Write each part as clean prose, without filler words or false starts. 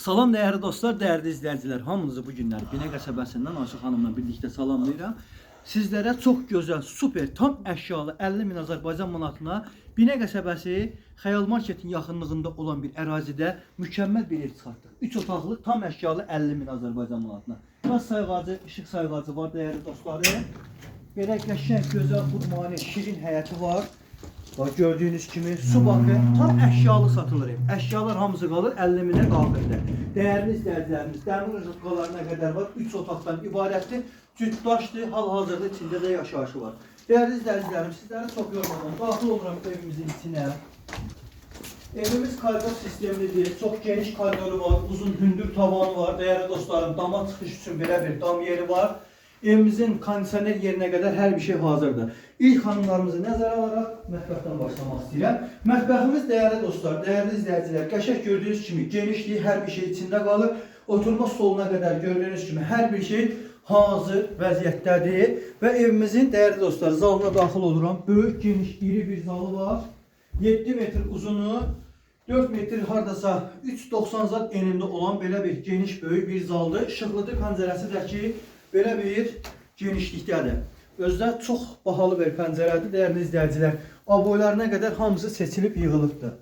Salam değerli dostlar, değerli izleyiciler. Hamınızı bu günler Binə qəsəbəsindən Aşıq xanımla birlikte salamlayıram. Sizlərə çox gözəl, super, tam əşyalı 50.000 Azərbaycan manatına Binə qəsəbəsi Xəyal Marketin yaxınlığında olan bir ərazidə mükəmməl bir ev çıxartdıq. 3 otaqlı, tam əşyalı 50.000 Azərbaycan manatına. Gaz sayğacı, işıq sayğacı var değerli dostları. Belə qəşəng, gözəl, qurmani, şirin həyəti var. Bak gördüğünüz kimi su bakı tam eşyalı satılır. Eşyalar hamısı kalır 50.000'e kaldırdı. Değerli izleyicilerimiz, dəmir rızıqalarına kadar var. 3 otaqdan ibarətdir. Cütdaşdır, hal-hazırda içinde de yaşayışı var. Değerli izleyicilerim, sizlere çok yormadan daxil oluram evimizin içine. Evimiz koridor sistemlidir. Çok geniş koridoru var, uzun hündür tavanı var. Değerli dostlarım, dama çıxış üçün belə bir dam yeri var. Evimizin kondisioner yerine kadar her bir şey hazırdır. İlk hanımlarımızı nəzərə alaraq mətbəxdən başlamaq istəyirəm. Mətbəximiz değerli dostlar, değerli izleyiciler, qəşəng gördüğünüz kimi genişliği her bir şey içinde kalır. Oturma stoluna kadar gördüğünüz kimi her bir şey hazır vəziyyətdədir. Və evimizin değerli dostlar zalına daxil oluram. Böyük, geniş, iri bir zalı var. 7 metr uzunu, 4 metr hardasa 3.90 zat enində olan belə bir geniş, böyük bir zaldır. İşıqlıdır pəncərəsi də ki, belə bir genişlikdədir. Özdə çox bahalı bir pəncərədir, değerli izləyicilər. Aboylarına qədər hamısı seçilib yığılıbdır.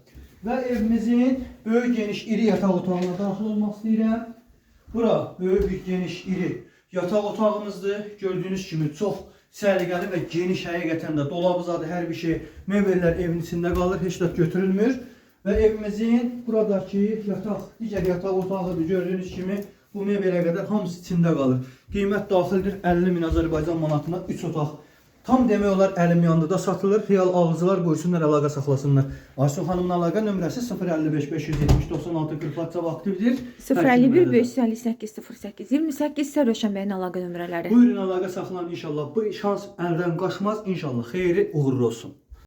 Və evimizin böyük, geniş, iri yataq otağına daxil olmaq istəyirəm. Bura böyük bir, geniş, iri yataq otağımızdır. Gördüyünüz kimi çox səliqəli və geniş, həqiqətən də dolabı zadı, hər bir şey, mebellər evin içində qalır, heç də götürülmür. Və evimizin buradakı yataq, digər yataq otağıdır. Gördüyünüz kimi bu mebelə qədər hamısı içində qalır. Qiymət daxildir 50.000 Azərbaycan manatına 3 otaq. Tam demək olar əlim yanında satılır. Real alıcılar buyursunlar, əlaqə saxlasınlar. Aşıq xanımın əlaqə nömrəsi 055 570 96 40 WhatsApp aktivdir. 051 558 08 28 Sərröşən bəyin əlaqə nömrələri. Buyurun, əlaqə saxlanın inşallah. Bu şans əldən qaçmaz inşallah. Xeyri uğurlu olsun.